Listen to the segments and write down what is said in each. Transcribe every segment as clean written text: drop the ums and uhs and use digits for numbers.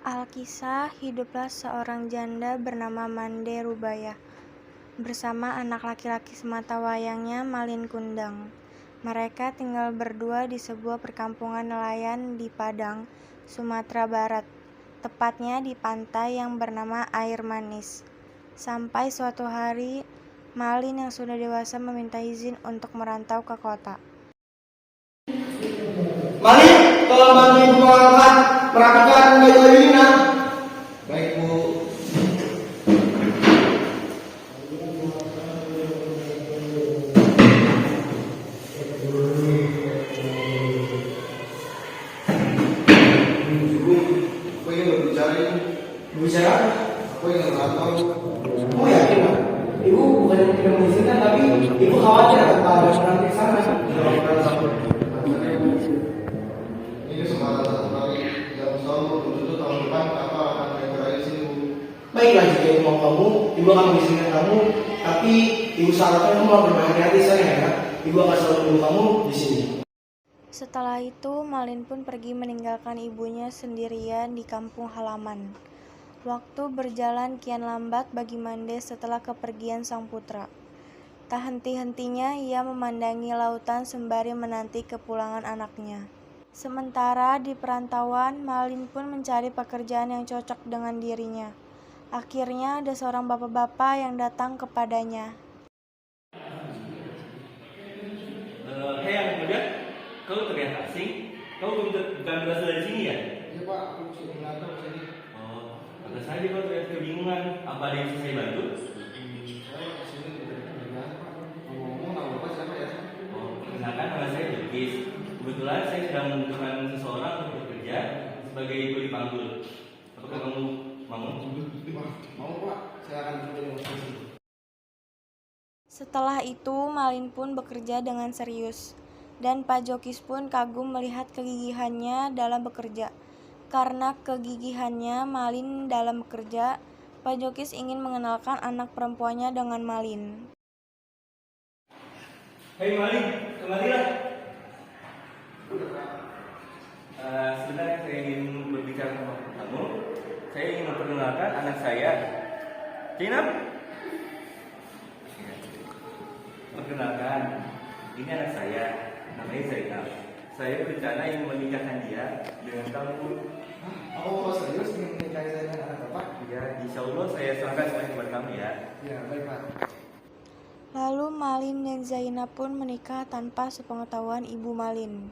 Alkisah, hiduplah seorang janda bernama Mande Rubayah bersama anak laki-laki sematawayangnya Malin Kundang. Mereka tinggal berdua di sebuah perkampungan nelayan di Padang, Sumatera Barat, tepatnya di pantai yang bernama Air Manis. Sampai suatu hari, Malin yang sudah dewasa meminta izin untuk merantau ke kota. Malin, tolong bantu ibu mengangkat merapikan baju Lina. Baik, Bu. Aku ingin berbicara ini. Berbicara? Aku ingin merantau. Oh yakin, Pak? Ibu bukan tidak mengizinkan, tapi ibu khawatir ada orang di sana. Ini kesempatan satu kali yang selalu tentu tahun depan apa akan bergerak di sini, Bu. Baiklah, jika ibu mau kamu, ibu akan mengizinkan kamu. Tapi ibu syaratnya kamu mau berhati-hati saya ya. Ibu akan selalu menunggu kamu di sini. Setelah itu, Malin pun pergi meninggalkan ibunya sendirian di kampung halaman. Waktu berjalan kian lambat bagi Mande setelah kepergian sang putra. Tak henti-hentinya ia memandangi lautan sembari menanti kepulangan anaknya. Sementara di perantauan, Malin pun mencari pekerjaan yang cocok dengan dirinya. Akhirnya ada seorang bapak-bapak yang datang kepadanya. Hei anak muda, kau terlihat asing. Kau bukan berasal dari sini ya? Iya, Pak, aku sudah mengantar ke sini. Oh, pantas saja kau terlihat kebingungan. Apa ada yang bisa saya bantu? Saya ke sini dari kerjaan, Pak. Ngomong-ngomong, nama Bapak siapa ya? Oh, perkenalkan nama saya Jokis. Kebetulan saya sedang membutuhkan seseorang untuk bekerja sebagai kuli panggul. Apakah kamu mau? Mau, Pak. Saya akan bekerja dengan sini. Setelah itu, Malin pun bekerja dengan serius. Dan Pak Jokis pun kagum melihat kegigihannya dalam bekerja. Karena kegigihannya Malin dalam bekerja, Pak Jokis ingin mengenalkan anak perempuannya dengan Malin. Hei Malin, kemarilah. Sebenarnya saya ingin berbicara sama kamu. Saya ingin memperkenalkan anak saya, Zainab. Perkenalkan, ini anak saya, namanya Zainab. Saya berencana ingin menikahkan dia dengan kamu. Aku kok serius ingin menikahi saya dengan anak Bapak? Ya, insya Allah saya serahkan semuanya kepada kamu ya. Ya, baik, Pak. Lalu Malin dan Zainab pun menikah tanpa sepengetahuan ibu Malin.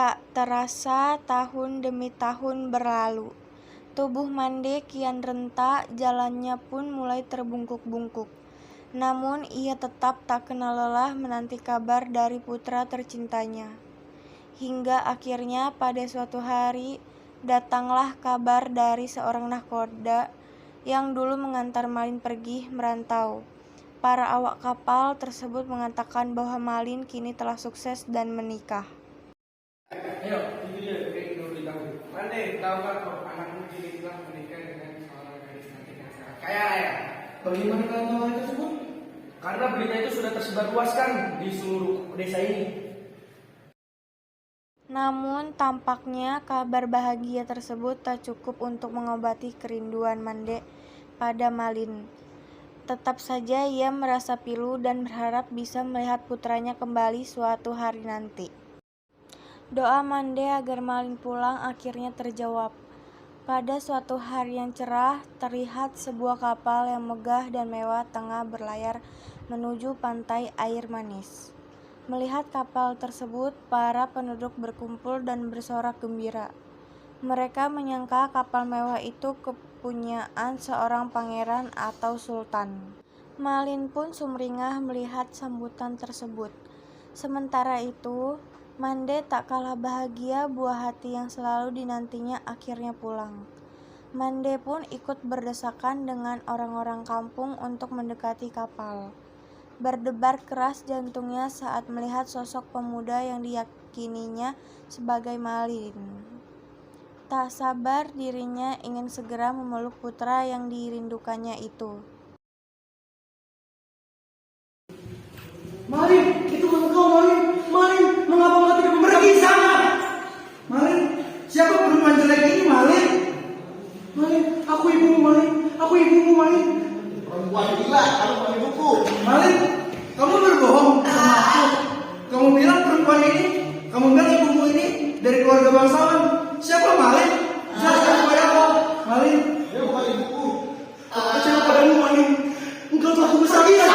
Tak terasa tahun demi tahun berlalu. Tubuh Mande kian rentak, jalannya pun mulai terbungkuk-bungkuk. Namun ia tetap tak kenal lelah menanti kabar dari putra tercintanya. Hingga akhirnya pada suatu hari datanglah kabar dari seorang nahkoda yang dulu mengantar Malin pergi merantau. Para awak kapal tersebut mengatakan bahwa Malin kini telah sukses dan menikah. Ayo, itu dia kayak kita beritahu. Mande, tahu kan kalau anakmu jadi telah menikah dengan seorang gadis cantik yang sangat kaya ya? Bagaimana kalian tahu hal tersebut? Karena berita itu sudah tersebar luaskan di seluruh desa ini. Namun tampaknya kabar bahagia tersebut tak cukup untuk mengobati kerinduan Mande pada Malin. Tetap saja ia merasa pilu dan berharap bisa melihat putranya kembali suatu hari nanti. Doa Mande agar Malin pulang akhirnya terjawab. Pada suatu hari yang cerah, terlihat sebuah kapal yang megah dan mewah tengah berlayar menuju pantai Air Manis. Melihat kapal tersebut, para penduduk berkumpul dan bersorak gembira. Mereka menyangka kapal mewah itu kepunyaan seorang pangeran atau sultan. Malin pun sumringah melihat sambutan tersebut. Sementara itu, Mande tak kalah bahagia buah hati yang selalu dinantinya akhirnya pulang. Mande pun ikut berdesakan dengan orang-orang kampung untuk mendekati kapal. Berdebar keras jantungnya saat melihat sosok pemuda yang diyakininya sebagai Malin. Tak sabar dirinya ingin segera memeluk putra yang dirindukannya itu. Malin, itu engkau Malin. Malin, mengapa engkau tidak pergi sana? Malin, siapa perempuan jelek ini, Malin? Malin, aku ibumu, Malin. Aku ibumu, Malin. Perempuan gila, kamu pakai buku. Malin, kamu berbohong sama aku. Kamu bilang perempuan ini, kamu bilang ibumu ini dari keluarga bangsawan. Siapa Malin? Jelaskan kepada aku, Malin. Dia bukan ibuku. Aku percaya padamu, Malin. Engkau telah besar dia.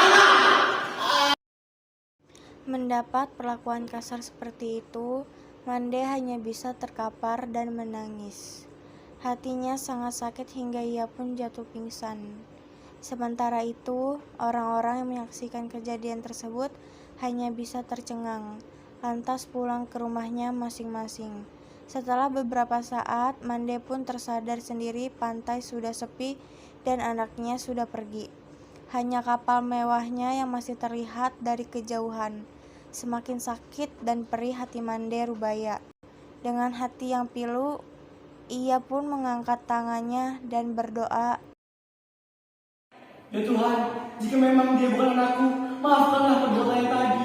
Mendapat perlakuan kasar seperti itu, Mande hanya bisa terkapar dan menangis. Hatinya sangat sakit hingga ia pun jatuh pingsan. Sementara itu, orang-orang yang menyaksikan kejadian tersebut hanya bisa tercengang, lantas pulang ke rumahnya masing-masing. Setelah beberapa saat, Mande pun tersadar sendiri pantai sudah sepi dan anaknya sudah pergi. Hanya kapal mewahnya yang masih terlihat dari kejauhan. Semakin sakit dan perih hati Mande Rubaya. Dengan hati yang pilu, ia pun mengangkat tangannya dan berdoa, Ya Tuhan, jika memang dia bukan anakku, maafkanlah perbuatan tadi.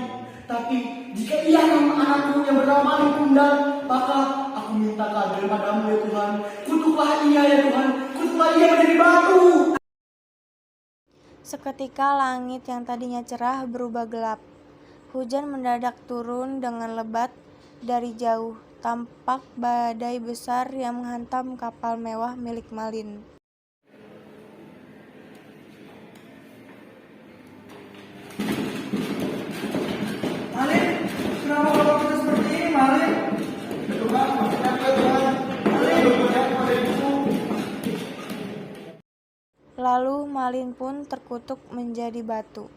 Tapi jika ia anakku yang bernama Malin Kundang, maka aku minta keadilan padamu ya Tuhan. Kutuklah ia ya Tuhan, kutuklah ia menjadi batu. seketika langit yang tadinya cerah berubah gelap. Hujan mendadak turun dengan lebat dari jauh. Tampak badai besar yang menghantam kapal mewah milik Malin. Malin, kenapa kalau kita seperti ini, Malin? Tuhan, maafkan ya Tuhan. Malin berbuat pada ibuku. Lalu Malin pun terkutuk menjadi batu.